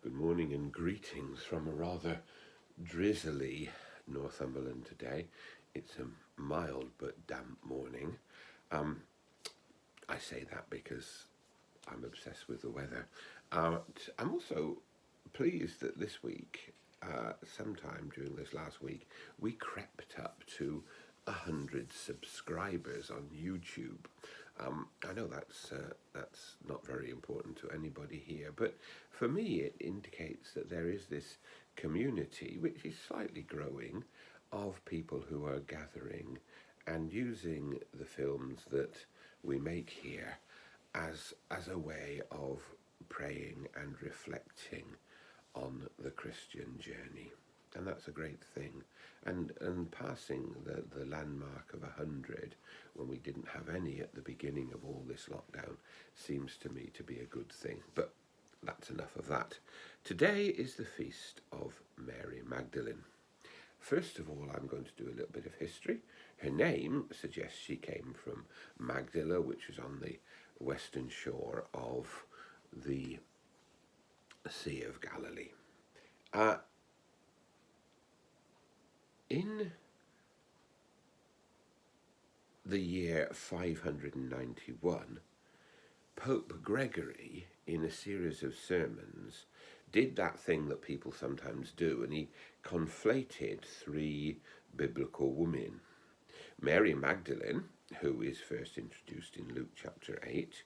Good morning and greetings from a rather drizzly Northumberland today. It's a mild but damp morning. Um, I say that because I'm obsessed with the weather. I'm also pleased that this week, sometime during this last week, we crept up to 100 subscribers on YouTube. I know that's not very important to anybody here, but for me it indicates that there is this community, which is slightly growing, of people who are gathering and using the films that we make here as a way of praying and reflecting on the Christian journey. And that's a great thing. And passing the landmark of 100 when we didn't have any at the beginning of all this lockdown seems to me to be a good thing. But that's enough of that. Today is the feast of Mary Magdalene. First of all, I'm going to do a little bit of history. Her name suggests she came from Magdala, which is on the western shore of the Sea of Galilee. In the year 591, Pope Gregory, in a series of sermons, did that thing that people sometimes do, and he conflated three biblical women. Mary Magdalene, who is first introduced in Luke chapter 8,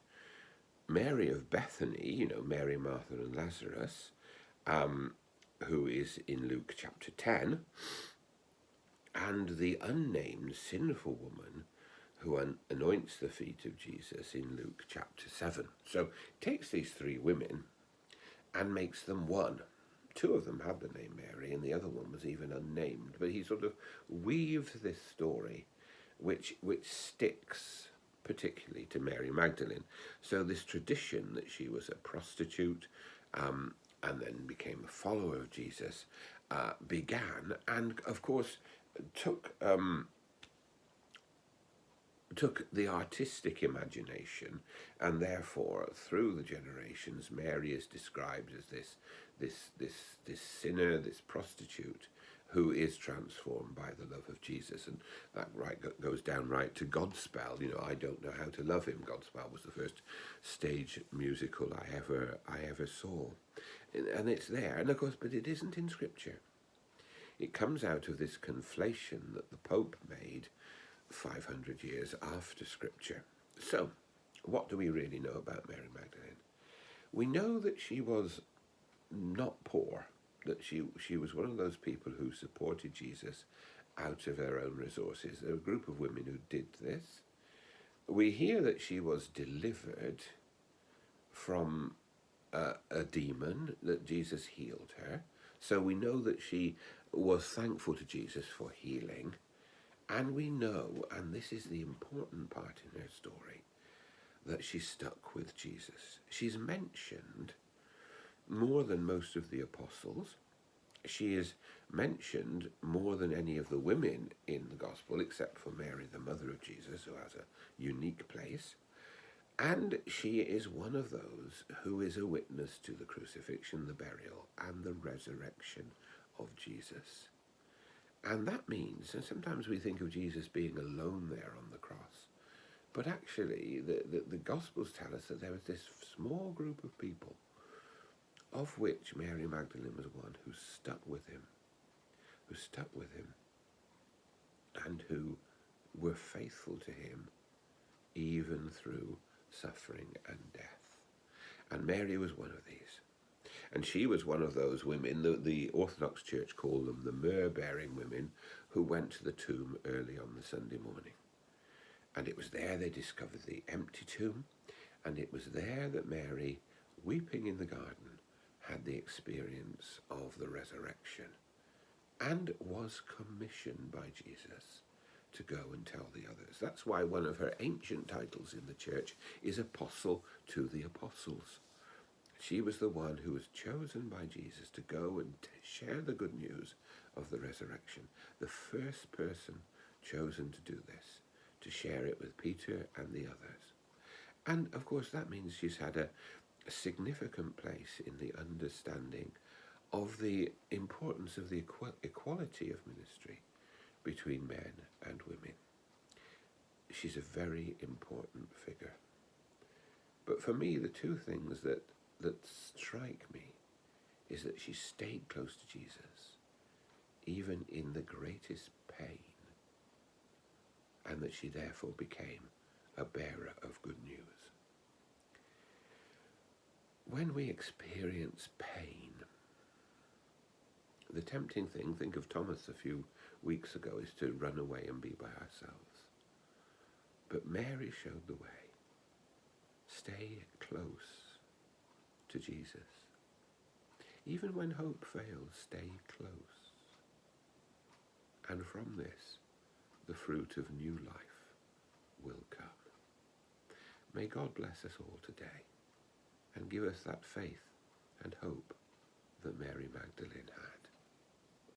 Mary of Bethany, Mary, Martha, and Lazarus, who is in Luke chapter 10, and the unnamed sinful woman who anoints the feet of Jesus in Luke chapter 7. So he takes these three women and makes them one. Two of them have the name Mary, and the other one was even unnamed. But he sort of weaves this story, which sticks particularly to Mary Magdalene. So this tradition that she was a prostitute and then became a follower of Jesus began, and of course took the artistic imagination, and therefore through the generations Mary is described as this sinner, this prostitute who is transformed by the love of Jesus. And that goes down right to Godspell. I Don't Know How to Love Him. Godspell was the first stage musical I ever saw, and it's there. And of course, but it isn't in Scripture. It comes out of this conflation that the Pope made 500 years after Scripture. So, what do we really know about Mary Magdalene? We know that she was not poor, that she was one of those people who supported Jesus out of their own resources. There were a group of women who did this. We hear that she was delivered from a demon, that Jesus healed her. So we know that she was thankful to Jesus for healing. And we know, and this is the important part in her story, that she stuck with Jesus. She's mentioned more than most of the apostles. She is mentioned more than any of the women in the gospel, except for Mary, the mother of Jesus, who has a unique place. And she is one of those who is a witness to the crucifixion, the burial, and the resurrection of Jesus. And that means, and sometimes we think of Jesus being alone there on the cross, but actually the Gospels tell us that there was this small group of people, of which Mary Magdalene was one, who stuck with him, and who were faithful to him even through suffering and death. And Mary was one of these. And she was one of those women, the Orthodox Church call them the myrrh-bearing women, who went to the tomb early on the Sunday morning. And it was there they discovered the empty tomb, and it was there that Mary, weeping in the garden, had the experience of the resurrection and was commissioned by Jesus to go and tell the others. That's why one of her ancient titles in the church is Apostle to the Apostles. She was the one who was chosen by Jesus to go and share the good news of the resurrection. The first person chosen to do this, to share it with Peter and the others. And of course that means she's had a significant place in the understanding of the importance of the equality of ministry between men and women. She's a very important figure. But for me, the two things that strike me is that she stayed close to Jesus, even in the greatest pain, and that she therefore became a bearer of good news. When we experience pain, the tempting thing, think of Thomas a few weeks ago, is to run away and be by ourselves. But Mary showed the way. Stay close to Jesus. Even when hope fails, stay close. And from this, the fruit of new life will come. May God bless us all today and give us that faith and hope that Mary Magdalene had.